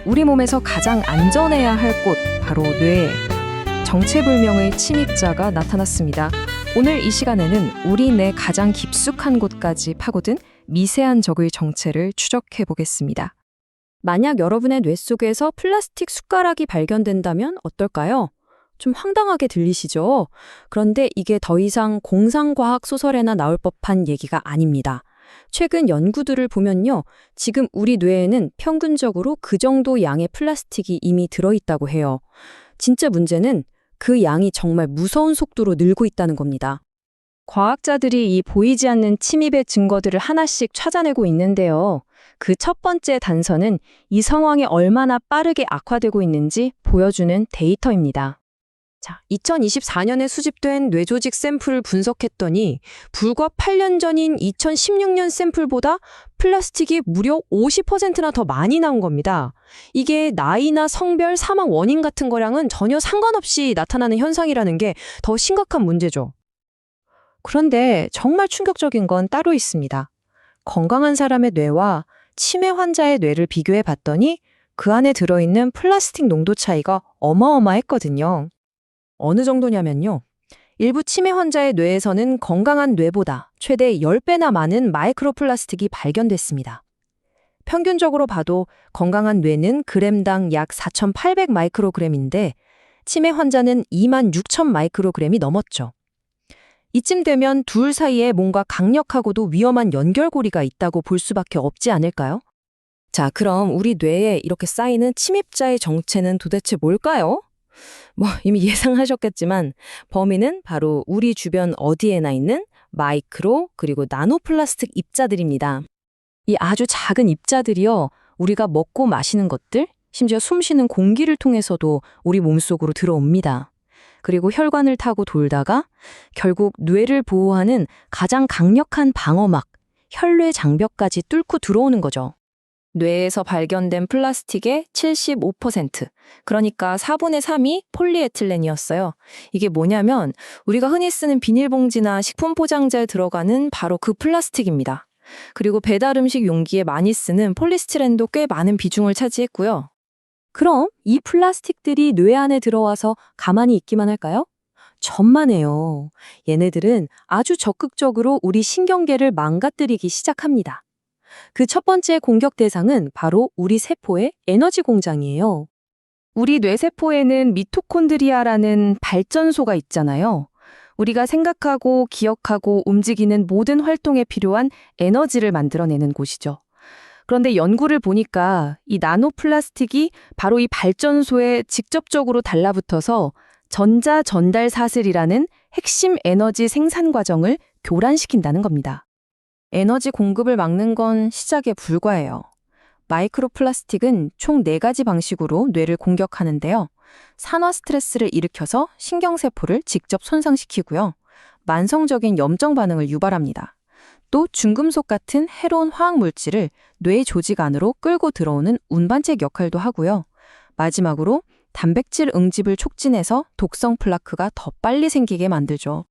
우리 몸에서 가장 안전해야 할 곳, 바로 뇌에 정체불명의 침입자가 나타났습니다. 오늘 이 시간에는 우리 뇌 가장 깊숙한 곳까지 파고든 미세한 적의 정체를 추적해 보겠습니다. 만약 여러분의 뇌 속에서 플라스틱 숟가락이 발견된다면 어떨까요? 좀 황당하게 들리시죠? 그런데 이게 더 이상 공상과학 소설에나 나올 법한 얘기가 아닙니다. 최근 연구들을 보면요, 지금 우리 뇌에는 평균적으로 그 정도 양의 플라스틱이 이미 들어있다고 해요. 진짜 문제는 그 양이 정말 무서운 속도로 늘고 있다는 겁니다. 과학자들이 이 보이지 않는 침입의 증거들을 하나씩 찾아내고 있는데요. 그 첫 번째 단서는 이 상황이 얼마나 빠르게 악화되고 있는지 보여주는 데이터입니다. 자, 2024년에 수집된 뇌조직 샘플을 분석했더니 불과 8년 전인 2016년 샘플보다 플라스틱이 무려 50%나 더 많이 나온 겁니다. 이게 나이나 성별, 사망 원인 같은 거랑은 전혀 상관없이 나타나는 현상이라는 게 더 심각한 문제죠. 그런데 정말 충격적인 건 따로 있습니다. 건강한 사람의 뇌와 치매 환자의 뇌를 비교해 봤더니 그 안에 들어있는 플라스틱 농도 차이가 어마어마했거든요. 어느 정도냐면요. 일부 치매 환자의 뇌에서는 건강한 뇌보다 최대 10배나 많은 마이크로플라스틱이 발견됐습니다. 평균적으로 봐도 건강한 뇌는 그램당 약 4,800 마이크로그램인데 치매 환자는 26,000 마이크로그램이 넘었죠. 이쯤 되면 둘 사이에 뭔가 강력하고도 위험한 연결고리가 있다고 볼 수밖에 없지 않을까요? 자, 그럼 우리 뇌에 이렇게 쌓이는 침입자의 정체는 도대체 뭘까요? 이미 예상하셨겠지만 범인은 바로 우리 주변 어디에나 있는 마이크로 그리고 나노 플라스틱 입자들입니다. 이 아주 작은 입자들이요, 우리가 먹고 마시는 것들, 심지어 숨쉬는 공기를 통해서도 우리 몸속으로 들어옵니다. 그리고 혈관을 타고 돌다가 결국 뇌를 보호하는 가장 강력한 방어막, 혈뇌 장벽까지 뚫고 들어오는 거죠. 뇌에서 발견된 플라스틱의 75%, 그러니까 4분의 3이 폴리에틸렌이었어요. 이게 뭐냐면 우리가 흔히 쓰는 비닐봉지나 식품 포장재에 들어가는 바로 그 플라스틱입니다. 그리고 배달 음식 용기에 많이 쓰는 폴리스티렌도 꽤 많은 비중을 차지했고요. 그럼 이 플라스틱들이 뇌 안에 들어와서 가만히 있기만 할까요? 천만에요. 얘네들은 아주 적극적으로 우리 신경계를 망가뜨리기 시작합니다. 그 첫 번째 공격 대상은 바로 우리 세포의 에너지 공장이에요. 우리 뇌세포에는 미토콘드리아라는 발전소가 있잖아요. 우리가 생각하고 기억하고 움직이는 모든 활동에 필요한 에너지를 만들어내는 곳이죠. 그런데 연구를 보니까 이 나노플라스틱이 바로 이 발전소에 직접적으로 달라붙어서 전자 전달 사슬이라는 핵심 에너지 생산 과정을 교란시킨다는 겁니다. 에너지 공급을 막는 건 시작에 불과해요. 마이크로플라스틱은 총 4가지 방식으로 뇌를 공격하는데요. 산화 스트레스를 일으켜서 신경세포를 직접 손상시키고요. 만성적인 염증 반응을 유발합니다. 또 중금속 같은 해로운 화학 물질을 뇌 조직 안으로 끌고 들어오는 운반책 역할도 하고요. 마지막으로 단백질 응집을 촉진해서 독성 플라크가 더 빨리 생기게 만들죠.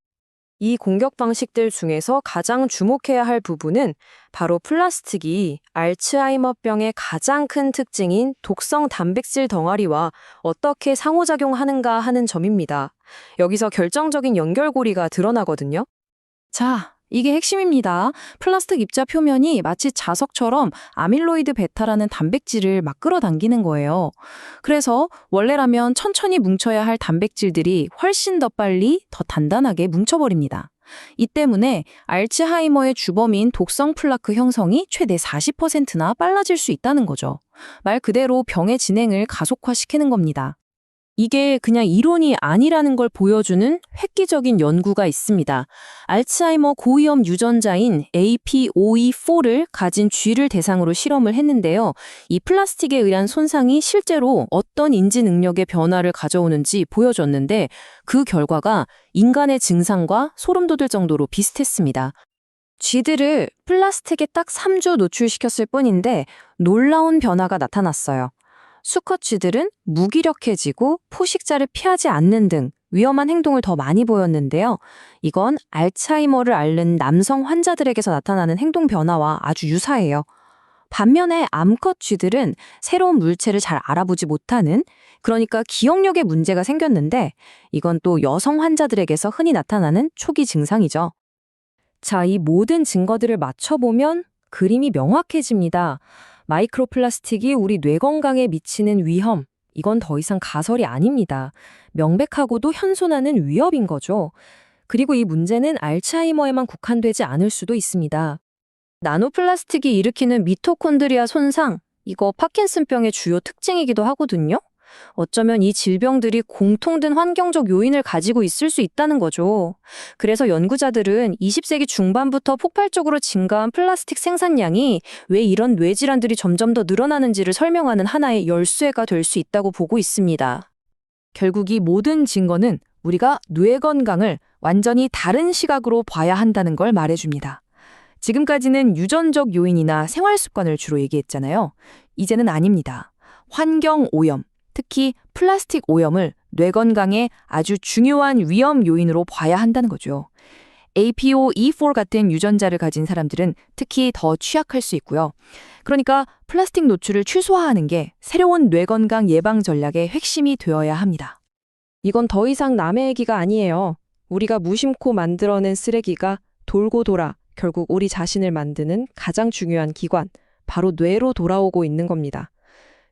이 공격 방식들 중에서 가장 주목해야 할 부분은 바로 플라스틱이 알츠하이머병의 가장 큰 특징인 독성 단백질 덩어리와 어떻게 상호작용하는가 하는 점입니다. 여기서 결정적인 연결고리가 드러나거든요. 자, 이게 핵심입니다. 플라스틱 입자 표면이 마치 자석처럼 아밀로이드 베타라는 단백질을 막 끌어당기는 거예요. 그래서 원래라면 천천히 뭉쳐야 할 단백질들이 훨씬 더 빨리, 더 단단하게 뭉쳐버립니다. 이 때문에 알츠하이머의 주범인 독성 플라크 형성이 최대 40%나 빨라질 수 있다는 거죠. 말 그대로 병의 진행을 가속화시키는 겁니다. 이게 그냥 이론이 아니라는 걸 보여주는 획기적인 연구가 있습니다. 알츠하이머 고위험 유전자인 APOE4를 가진 쥐를 대상으로 실험을 했는데요. 이 플라스틱에 의한 손상이 실제로 어떤 인지 능력의 변화를 가져오는지 보여줬는데 그 결과가 인간의 증상과 소름 돋을 정도로 비슷했습니다. 쥐들을 플라스틱에 딱 3주 노출시켰을 뿐인데 놀라운 변화가 나타났어요. 수컷 쥐들은 무기력해지고 포식자를 피하지 않는 등 위험한 행동을 더 많이 보였는데요. 이건 알츠하이머를 앓는 남성 환자들에게서 나타나는 행동 변화와 아주 유사해요. 반면에 암컷 쥐들은 새로운 물체를 잘 알아보지 못하는, 그러니까 기억력에 문제가 생겼는데 이건 또 여성 환자들에게서 흔히 나타나는 초기 증상이죠. 자, 이 모든 증거들을 맞춰보면 그림이 명확해집니다. 마이크로플라스틱이 우리 뇌 건강에 미치는 위험, 이건 더 이상 가설이 아닙니다. 명백하고도 현존하는 위협인 거죠. 그리고 이 문제는 알츠하이머에만 국한되지 않을 수도 있습니다. 나노플라스틱이 일으키는 미토콘드리아 손상, 이거 파킨슨병의 주요 특징이기도 하거든요. 어쩌면 이 질병들이 공통된 환경적 요인을 가지고 있을 수 있다는 거죠. 그래서 연구자들은 20세기 중반부터 폭발적으로 증가한 플라스틱 생산량이 왜 이런 뇌질환들이 점점 더 늘어나는지를 설명하는 하나의 열쇠가 될 수 있다고 보고 있습니다. 결국 이 모든 증거는 우리가 뇌 건강을 완전히 다른 시각으로 봐야 한다는 걸 말해줍니다. 지금까지는 유전적 요인이나 생활 습관을 주로 얘기했잖아요. 이제는 아닙니다. 환경 오염, 특히 플라스틱 오염을 뇌 건강에 아주 중요한 위험 요인으로 봐야 한다는 거죠. APOE4 같은 유전자를 가진 사람들은 특히 더 취약할 수 있고요. 그러니까 플라스틱 노출을 최소화하는 게 새로운 뇌 건강 예방 전략의 핵심이 되어야 합니다. 이건 더 이상 남의 얘기가 아니에요. 우리가 무심코 만들어낸 쓰레기가 돌고 돌아 결국 우리 자신을 만드는 가장 중요한 기관, 바로 뇌로 돌아오고 있는 겁니다.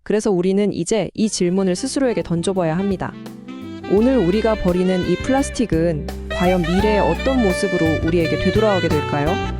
그래서 우리는 이제 이 질문을 스스로에게 던져봐야 합니다. 오늘 우리가 버리는 이 플라스틱은 과연 미래에 어떤 모습으로 우리에게 되돌아오게 될까요?